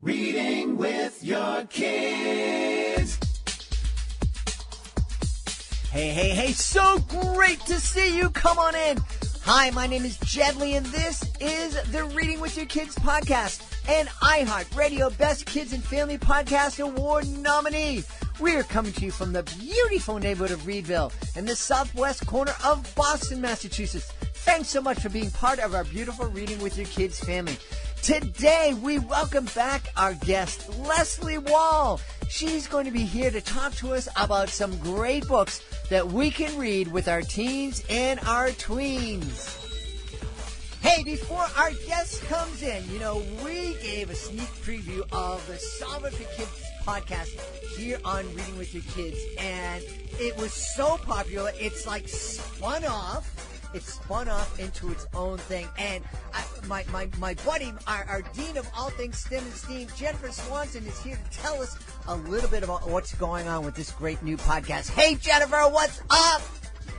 Reading with your kids. Hey, so great to see you. Come on in. Hi, my name is Jedley, and this is the Reading with Your Kids podcast, an iHeartRadio Best Kids and Family Podcast Award nominee. We're coming to you from the beautiful neighborhood of Reedville in the southwest corner of Boston, Massachusetts. Thanks so much for being part of our beautiful Reading with Your Kids family. Today, we welcome back our guest, Leslea Wahl. She's going to be here to talk to us about some great books that we can read with our teens and our tweens. Hey, before our guest comes in, we gave a sneak preview of the Solve It for Kids podcast here on Reading with Your Kids, and it was so popular, it's like spun off. It spun off into its own thing. And my buddy, our dean of all things STEM and STEAM, Jennifer Swanson, is here to tell us a little bit about what's going on with this great new podcast. Hey, Jennifer, what's up?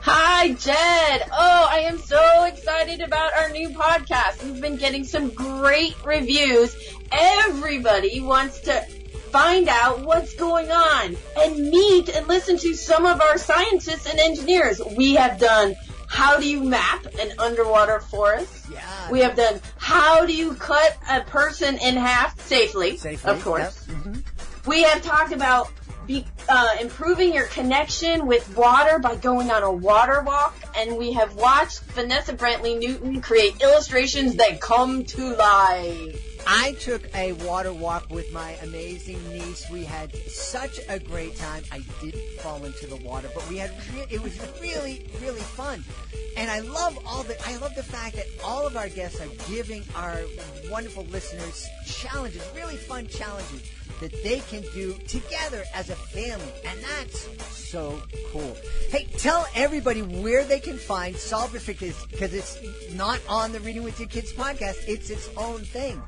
Hi, Jed. Oh, I am so excited about our new podcast. We've been getting some great reviews. Everybody wants to find out what's going on and meet and listen to some of our scientists and engineers. We have done how do you map an underwater forest? Yeah. We have done how do you cut a person in half safely, of course. Yep. Mm-hmm. We have talked about improving your connection with water by going on a water walk, and we have watched Vanessa Brantley Newton create illustrations that come to life. I took a water walk with my amazing niece. We had such a great time. I didn't fall into the water, but it was really, really fun. And I love the fact that all of our guests are giving our wonderful listeners challenges, really fun challenges that they can do together as a family. And that's so cool. Hey, tell everybody where they can find Solve It for Kids, because it's not on the Reading with Your Kids podcast. It's its own thing.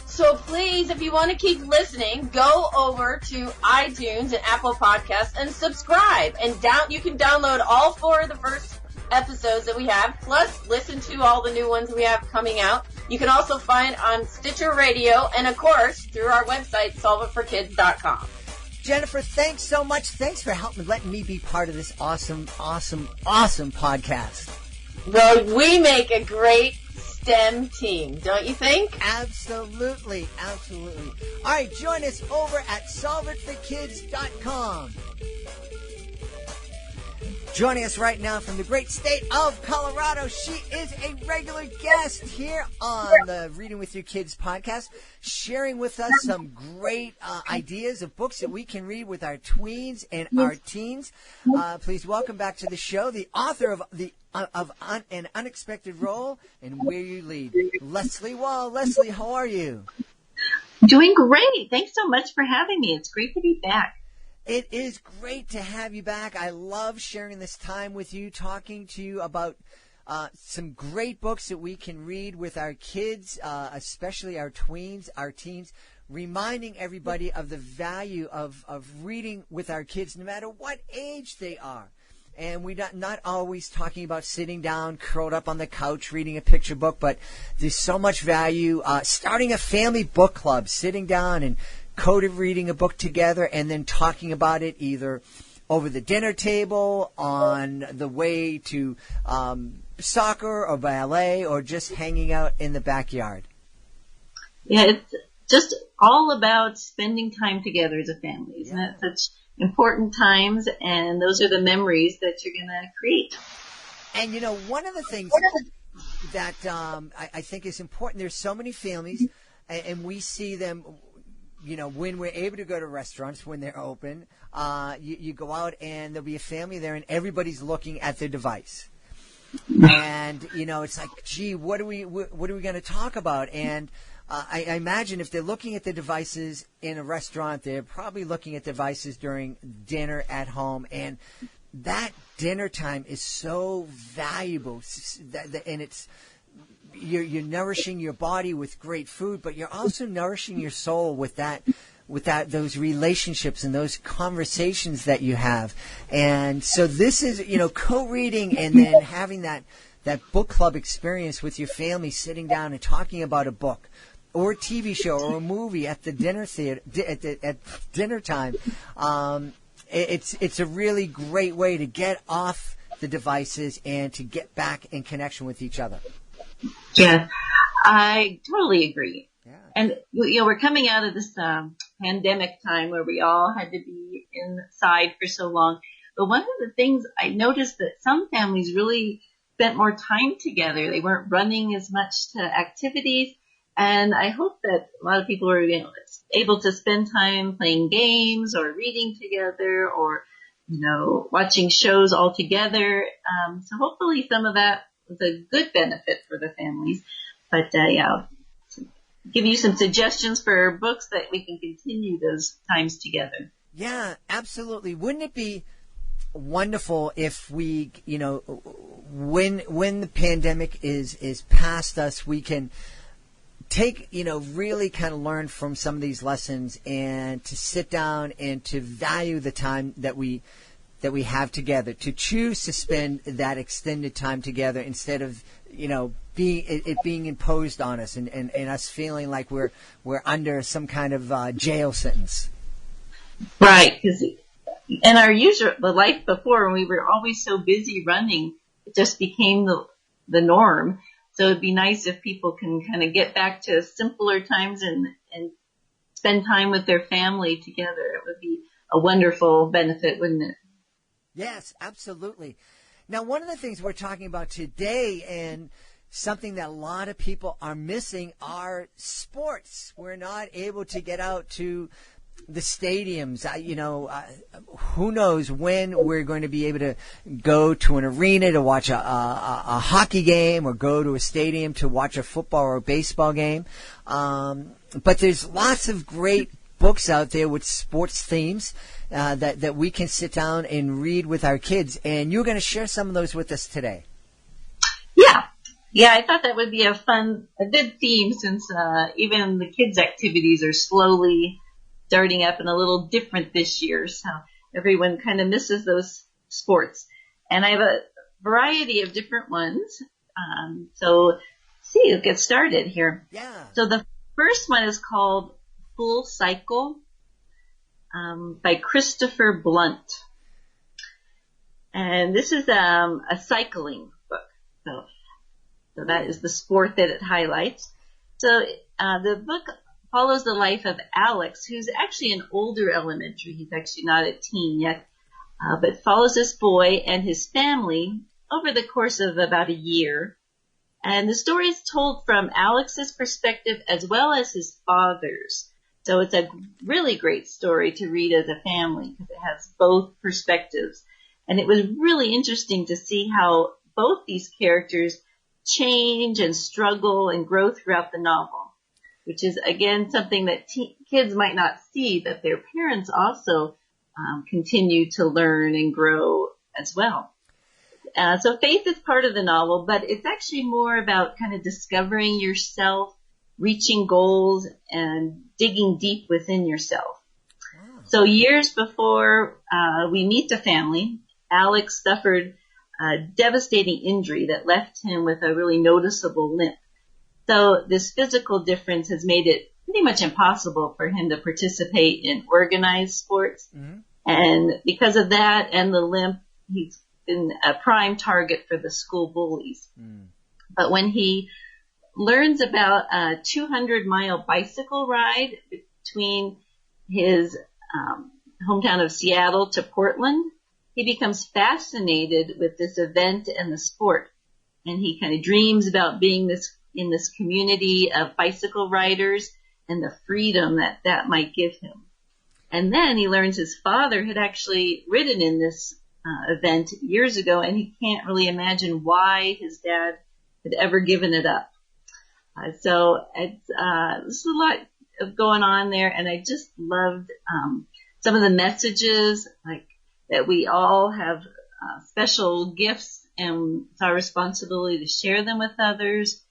So please, if you want to keep listening, go over to iTunes and Apple Podcasts and subscribe. And you can download all 4 of the first episodes that we have, plus listen to all the new ones we have coming out. You can also find on Stitcher Radio and, of course, through our website, solveitforkids.com. Jennifer, thanks so much. Thanks for letting me be part of this awesome podcast. Well, we make a great STEM team, don't you think? Absolutely. All right, join us over at solveitforkids.com. Joining us right now from the great state of Colorado, she is a regular guest here on the Reading with Your Kids podcast, sharing with us some great ideas of books that we can read with our tweens and our teens. Please welcome back to the show the author of An Unexpected Role and Where You Lead, Leslea Wahl. Leslea, how are you? Doing great. Thanks so much for having me. It's great to be back. It is great to have you back. I love sharing this time with you, talking to you about some great books that we can read with our kids, especially our tweens, our teens, reminding everybody of the value of reading with our kids, no matter what age they are. And we're not always talking about sitting down, curled up on the couch, reading a picture book, but there's so much value. Starting a family book club, sitting down and reading a book together and then talking about it either over the dinner table, on the way to soccer or ballet, or just hanging out in the backyard. Yeah, it's just all about spending time together as a family. Isn't that such important times? And those are the memories that you're going to create. And, one of the things that I think is important, there's so many families, and we see them, when we're able to go to restaurants when they're open, you go out and there'll be a family there and everybody's looking at their device. And, it's like, gee, what are we going to talk about? And I imagine if they're looking at the devices in a restaurant, they're probably looking at devices during dinner at home. And that dinner time is so valuable. And it's you're nourishing your body with great food, but you're also nourishing your soul with those relationships and those conversations that you have. And so this is, co-reading and then having that book club experience with your family, sitting down and talking about a book or a TV show or a movie at the dinner theater at dinner time. It's a really great way to get off the devices and to get back in connection with each other. Yes, I totally agree. Yeah. And, we're coming out of this pandemic time where we all had to be inside for so long. But one of the things I noticed that some families really spent more time together. They weren't running as much to activities. And I hope that a lot of people were able to spend time playing games or reading together or, watching shows all together. So hopefully some of that was a good benefit for the families. But, give you some suggestions for books that we can continue those times together. Yeah, absolutely. Wouldn't it be wonderful if we, when the pandemic is past us, we can take, really kind of learn from some of these lessons and to sit down and to value the time that we have together, to choose to spend that extended time together instead of, being imposed on us and us feeling like we're under some kind of jail sentence. Right, because in the life before, when we were always so busy running, it just became the norm. So it'd be nice if people can kind of get back to simpler times and spend time with their family together. It would be a wonderful benefit, wouldn't it? Yes, absolutely. Now, one of the things we're talking about today and something that a lot of people are missing are sports. We're not able to get out to the stadiums. Who knows when we're going to be able to go to an arena to watch a hockey game or go to a stadium to watch a football or a baseball game. But there's lots of great books out there with sports themes that we can sit down and read with our kids. And you're going to share some of those with us today. Yeah, I thought that would be a good theme since even the kids' activities are slowly starting up and a little different this year. So everyone kind of misses those sports. And I have a variety of different ones. So let's get started here. Yeah. So the first one is called Full Cycle by Christopher Blunt. And this is a cycling book. So that is the sport that it highlights. So the book follows the life of Alex, who's actually an older elementary. He's actually not a teen yet, but follows this boy and his family over the course of about a year. And the story is told from Alex's perspective as well as his father's. So it's a really great story to read as a family because it has both perspectives. And it was really interesting to see how both these characters change and struggle and grow throughout the novel, which is, again, something that kids might not see, that their parents also continue to learn and grow as well. So faith is part of the novel, but it's actually more about kind of discovering yourself, reaching goals, and digging deep within yourself. Wow. So years before we meet the family, Alex suffered a devastating injury that left him with a really noticeable limp. So this physical difference has made it pretty much impossible for him to participate in organized sports. Mm-hmm. And because of that and the limp, he's been a prime target for the school bullies. Mm. But when he learns about a 200-mile bicycle ride between his hometown of Seattle to Portland, he becomes fascinated with this event and the sport. And he kind of dreams about being in this community of bicycle riders and the freedom that might give him. And then he learns his father had actually ridden in this event years ago, and he can't really imagine why his dad had ever given it up. So it's there's a lot of going on there, and I just loved some of the messages, like that we all have special gifts, and it's our responsibility to share them with others.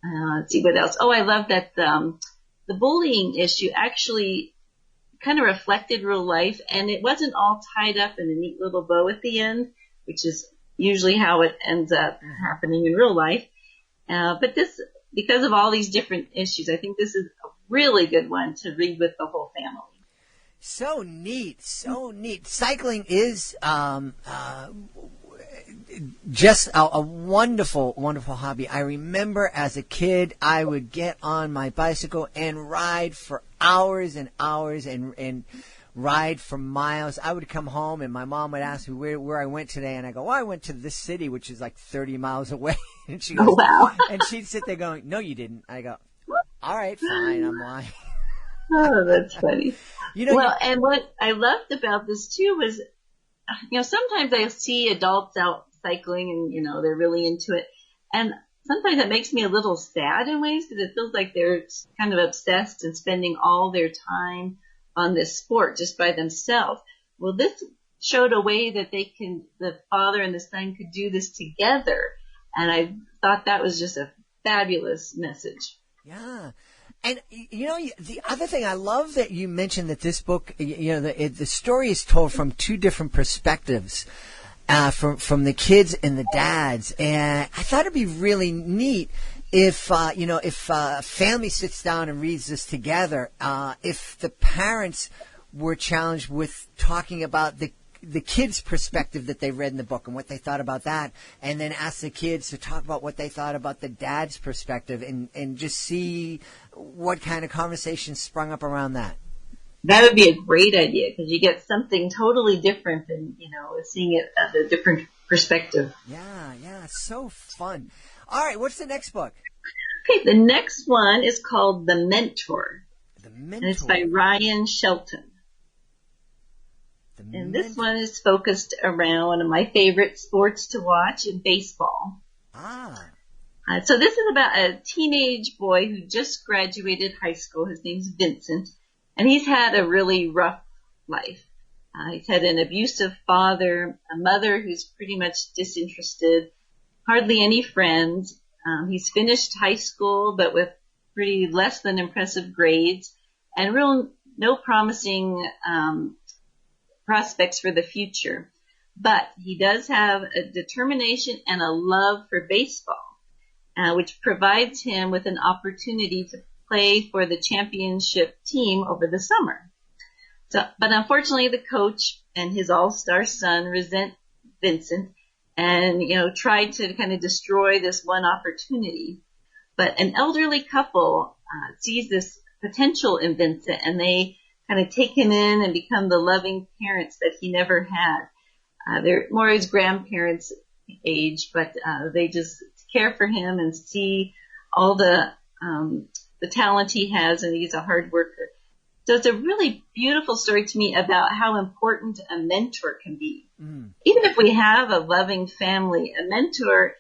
Let's see what else. Oh, I love that the bullying issue actually kind of reflected real life, and it wasn't all tied up in a neat little bow at the end, which is usually how it ends up happening in real life. But this because of all these different issues, I think this is a really good one to read with the whole family. So neat, so neat. Cycling is just a wonderful, wonderful hobby. I remember as a kid, I would get on my bicycle and ride for hours and hours and ride for miles. I would come home and my mom would ask me where I went today, and I go, well, I went to this city, which is like 30 miles away. And she goes, oh, wow. And she'd sit there going, no, you didn't. I go, all right, fine, I'm lying. Oh, that's funny. Well, and what I loved about this too was, sometimes I see adults out cycling and, they're really into it. And sometimes that makes me a little sad in ways because it feels like they're kind of obsessed and spending all their time on this sport just by themselves. Well, this showed a way that the father and the son could do this together. And I thought that was just a fabulous message. Yeah. And, the other thing, I love that you mentioned that this book, the story is told from two different perspectives, from the kids and the dads. And I thought it'd be really neat if family sits down and reads this together, if the parents were challenged with talking about the kids' perspective that they read in the book and what they thought about that, and then ask the kids to talk about what they thought about the dad's perspective and just see what kind of conversation sprung up around that. That would be a great idea because you get something totally different than, seeing it at a different perspective. Yeah, so fun. All right, what's the next book? Okay, the next one is called The Mentor. The Mentor. And it's by Ryan Shelton. And this one is focused around one of my favorite sports to watch, baseball. So this is about a teenage boy who just graduated high school. His name's Vincent, and he's had a really rough life. He's had an abusive father, a mother who's pretty much disinterested, hardly any friends. He's finished high school, but with pretty less than impressive grades, and no promising prospects for the future. But he does have a determination and a love for baseball, which provides him with an opportunity to play for the championship team over the summer. But unfortunately, the coach and his all-star son resent Vincent and, tried to kind of destroy this one opportunity. But an elderly couple sees this potential in Vincent, and they kind of take him in and become the loving parents that he never had. They're more his grandparents' age, but they just care for him and see all the talent he has, and he's a hard worker. So it's a really beautiful story to me about how important a mentor can be. Even if we have a loving family, a mentor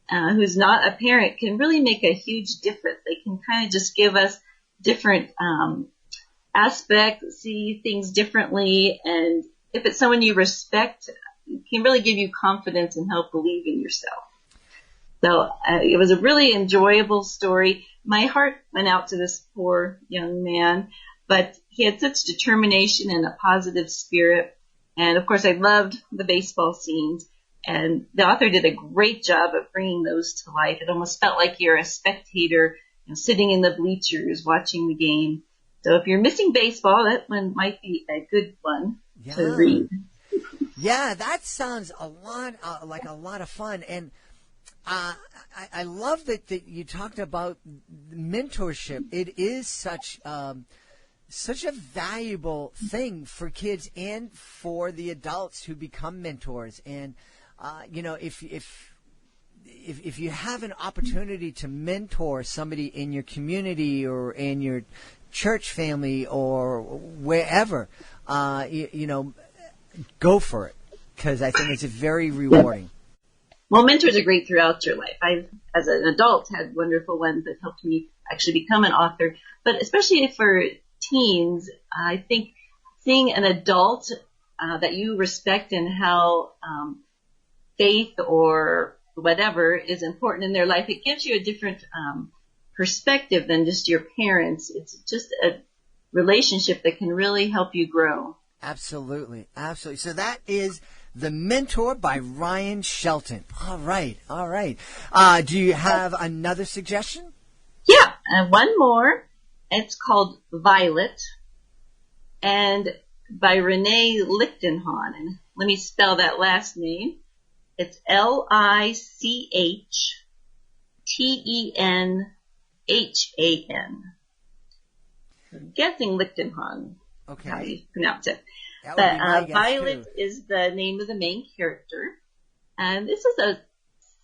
who's not a parent can really make a huge difference. They can kind of just give us different aspects, see things differently, and if it's someone you respect, it can really give you confidence and help believe in yourself. So it was a really enjoyable story. My heart went out to this poor young man, but he had such determination and a positive spirit. And of course, I loved the baseball scenes, and the author did a great job of bringing those to life. It almost felt like you're a spectator, sitting in the bleachers watching the game. So if you're missing baseball, that one might be a good one to read. Yeah, that sounds a lot like a lot of fun. And I love that you talked about mentorship. It is such a valuable thing for kids and for the adults who become mentors. And if you have an opportunity to mentor somebody in your community or in your church family or wherever, go for it, because I think it's very rewarding. Well, mentors are great throughout your life. I've, as an adult, had wonderful ones that helped me actually become an author. But especially for teens, I think seeing an adult that you respect and how faith or whatever is important in their life, it gives you a different perspective than just your parents. It's just a relationship that can really help you grow. Absolutely. So that is The Mentor by Ryan Shelton. All right. Do you have another suggestion? one more. It's called Violet, and by Renee Lichtenhahn. And let me spell that last name. It's Lichtenhan. I'm guessing Lichtenhahn. Okay. How you pronounce it. That would be my guess, Violet too. is the name of the main character. And this is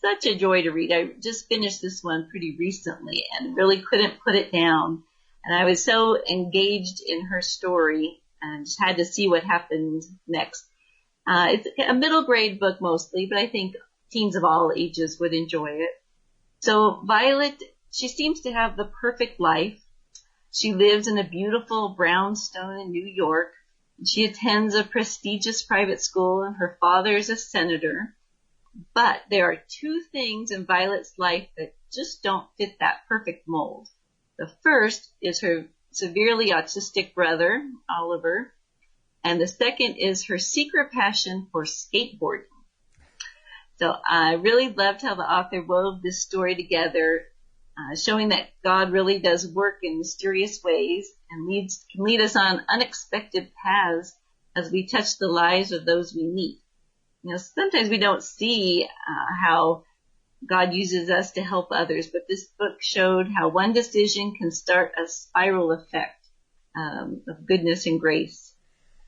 such a joy to read. I just finished this one pretty recently and really couldn't put it down. And I was so engaged in her story and just had to see what happened next. It's a middle grade book mostly, but I think teens of all ages would enjoy it. So Violet, she seems to have the perfect life. She lives in a beautiful brownstone in New York. She attends a prestigious private school, and her father is a senator. But there are two things in Violet's life that just don't fit that perfect mold. The first is her severely autistic brother, Oliver, and the second is her secret passion for skateboarding. So I really loved how the author wove this story together, showing that God really does work in mysterious ways and can lead us on unexpected paths as we touch the lives of those we meet. You know, sometimes we don't see how God uses us to help others, but this book showed how one decision can start a spiral effect of goodness and grace.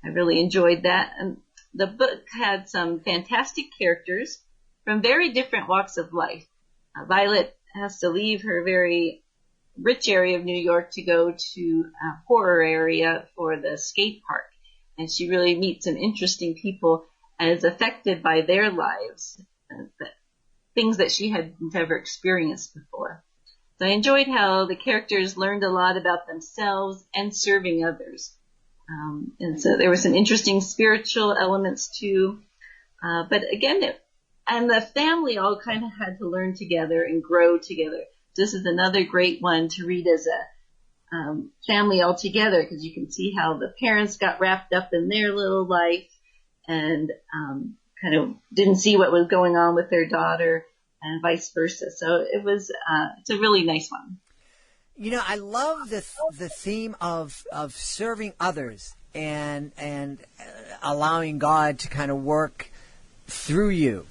I really enjoyed that. And the book had some fantastic characters from very different walks of life. Violet has to leave her very rich area of New York to go to a poorer area for the skate park. And she really meets some interesting people and is affected by their lives, things that she had never experienced before. So I enjoyed how the characters learned a lot about themselves and serving others. And so there were some interesting spiritual elements too. But again, and the family all kind of had to learn together and grow together. This is another great one to read as a family all together, because you can see how the parents got wrapped up in their little life and kind of didn't see what was going on with their daughter and vice versa. So it's a really nice one. You know, I love the theme of serving others and allowing God to kind of work through you.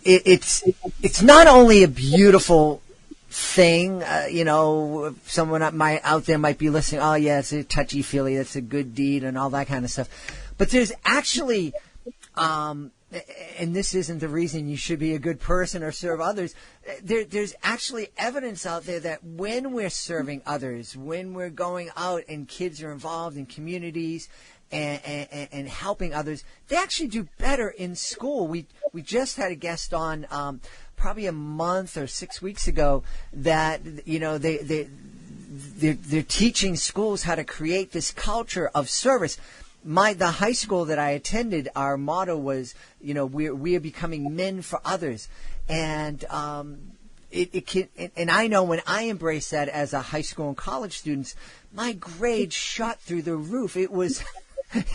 It's not only a beautiful thing, you know, someone out there might be listening, oh yeah, it's a touchy-feely, that's a good deed and all that kind of stuff. But there's actually, and this isn't the reason you should be a good person or serve others, there's actually evidence out there that when we're serving others, when we're going out and kids are involved in communities and helping others, they actually do better in school. We just had a guest on probably a month or 6 weeks ago that, you know, they're teaching schools how to create this culture of service. The high school that I attended, our motto was, you know, we are becoming men for others, and it can. And I know when I embraced that as a high school and college student, my grades shot through the roof. It was.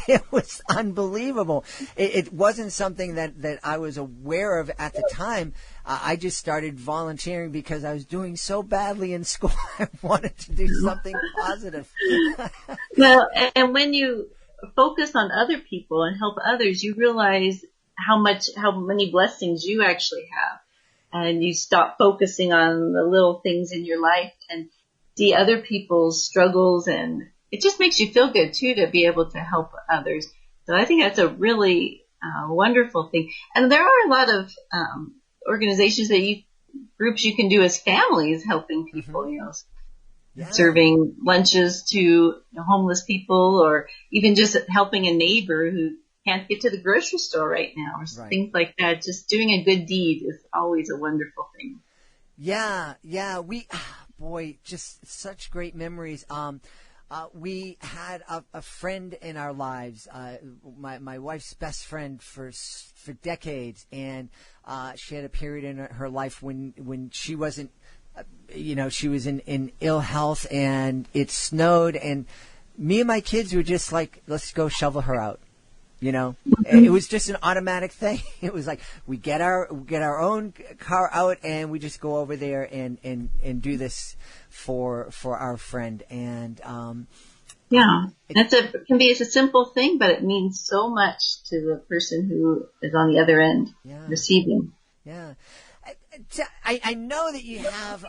It was unbelievable. It wasn't something that I was aware of at the time. I just started volunteering because I was doing so badly in school. I wanted to do something positive. Well, and when you focus on other people and help others, you realize how many blessings you actually have. And you stop focusing on the little things in your life and see other people's struggles, and it just makes you feel good too to be able to help others. So I think that's a really wonderful thing. And there are a lot of organizations groups you can do as families helping people, you know, serving lunches to homeless people, or even just helping a neighbor who can't get to the grocery store right now, or things like that. Just doing a good deed is always a wonderful thing. Yeah. Just such great memories. We had a friend in our lives, my wife's best friend for decades, and she had a period in her life when she wasn't, she was in ill health, and it snowed, and me and my kids were just like, let's go shovel her out. You know, it was just an automatic thing. It was like we get our own car out and we just go over there and do this for our friend. And it can be a simple thing, but it means so much to the person who is on the other end receiving. Yeah, I know that you have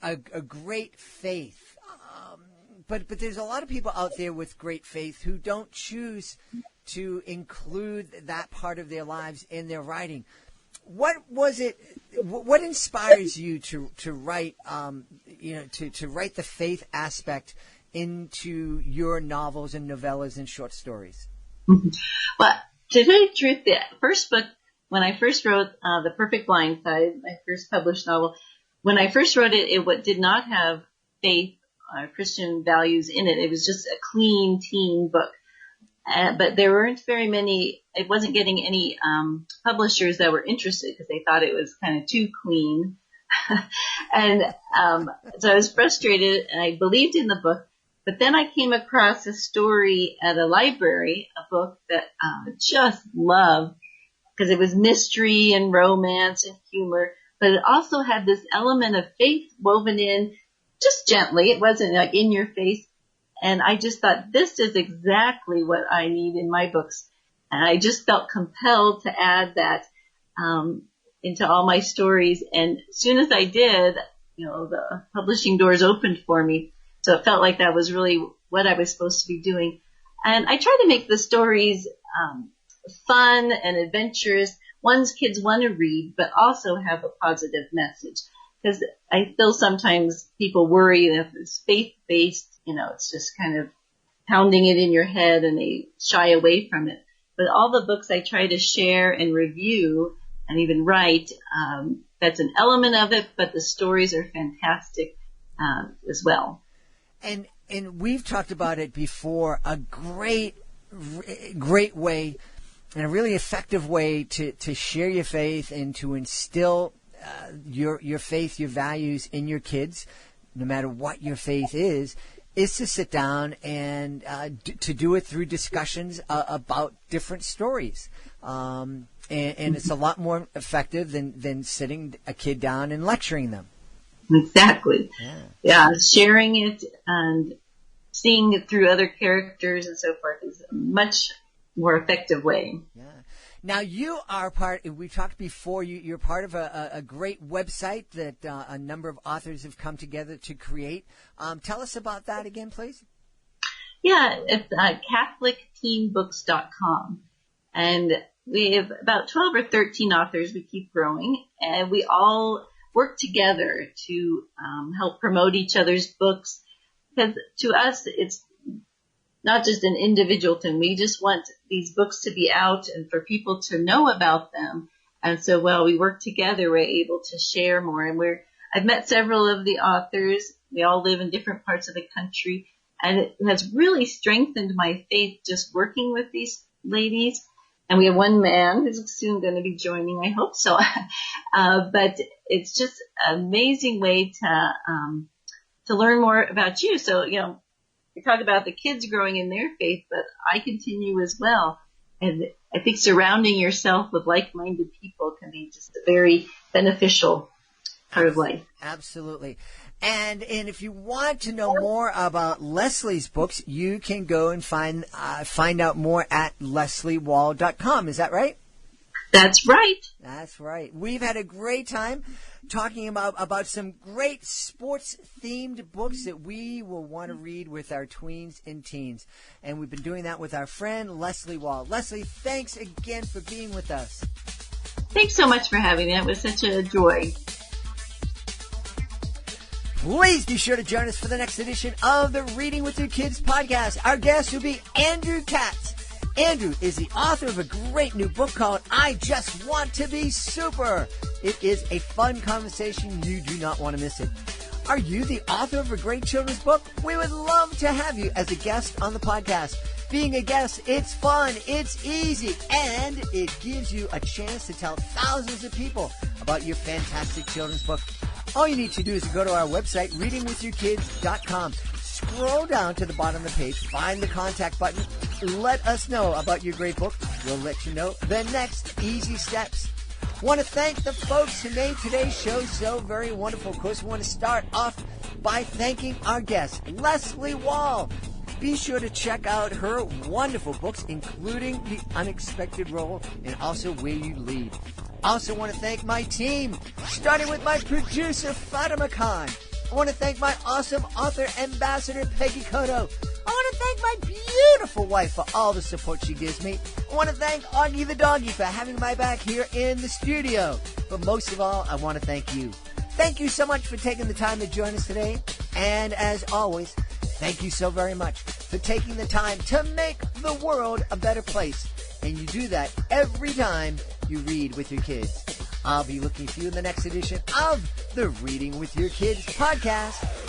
a great faith, but there's a lot of people out there with great faith who don't choose to include that part of their lives in their writing. What was it? What inspires you to write? To write the faith aspect into your novels and novellas and short stories. Mm-hmm. Well, to tell you the truth, the first book, when I first wrote The Perfect Blind Side, my first published novel, when I first wrote it, it did not have faith or Christian values in it. It was just a clean teen book. But there weren't very many, it wasn't getting any publishers that were interested because they thought it was kind of too clean. And so I was frustrated and I believed in the book. But then I came across a story at a library, a book that I just loved because it was mystery and romance and humor. But it also had this element of faith woven in just gently. It wasn't like in your face. And I just thought, this is exactly what I need in my books. And I just felt compelled to add that into all my stories. And as soon as I did, the publishing doors opened for me. So it felt like that was really what I was supposed to be doing. And I try to make the stories fun and adventurous, ones kids want to read, but also have a positive message. Because I feel sometimes people worry that if it's faith-based, it's just kind of pounding it in your head and they shy away from it. But all the books I try to share and review and even write, that's an element of it, but the stories are fantastic as well. And we've talked about it before, a great way and a really effective way to share your faith and to instill your faith, your values in your kids, no matter what your faith is to sit down and to do it through discussions about different stories. And it's a lot more effective than sitting a kid down and lecturing them. Exactly. Yeah, sharing it and seeing it through other characters and so forth is a much more effective way. Yeah. Now you are we talked before, you're part of a great website that a number of authors have come together to create. Tell us about that again, please. Yeah, it's CatholicTeenBooks.com. And we have about 12 or 13 authors. We keep growing. And we all work together to help promote each other's books. Because to us, it's not just an individual thing. We just want these books to be out and for people to know about them. And so while we work together, we're able to share more. And I've met several of the authors. We all live in different parts of the country. And it has really strengthened my faith just working with these ladies. And we have one man who's soon going to be joining, I hope so. But it's just an amazing way to learn more about you. So, we talk about the kids growing in their faith, but I continue as well. And I think surrounding yourself with like-minded people can be just a very beneficial part of life. Absolutely. And if you want to know more about Leslie's books, you can go and find out more at LeslieWahl.com. Is that right? That's right. That's right. We've had a great time talking about some great sports-themed books that we will want to read with our tweens and teens. And we've been doing that with our friend Leslea Wahl. Leslea, thanks again for being with us. Thanks so much for having me. It was such a joy. Please be sure to join us for the next edition of the Reading with Your Kids podcast. Our guest will be Andrew Katz. Andrew is the author of a great new book called I Just Want to Be Super. It is a fun conversation. You do not want to miss it. Are you the author of a great children's book? We would love to have you as a guest on the podcast. Being a guest, it's fun, it's easy, and it gives you a chance to tell thousands of people about your fantastic children's book. All you need to do is go to our website, readingwithyourkids.com. Scroll down to the bottom of the page, find the contact button, let us know about your great book. We'll let you know the next easy steps. Want to thank the folks who made today's show so very wonderful. Of course, we want to start off by thanking our guest, Leslea Wahl. Be sure to check out her wonderful books, including The Unexpected Role and also Where You Lead. I also want to thank my team, starting with my producer, Fatima Khan. I want to thank my awesome author ambassador, Peggy Cotto. I want to thank my beautiful wife for all the support she gives me. I want to thank Augie the doggy for having my back here in the studio. But most of all, I want to thank you. Thank you so much for taking the time to join us today. And as always, thank you so very much for taking the time to make the world a better place. And you do that every time you read with your kids. I'll be looking for you in the next edition of the Reading with Your Kids podcast.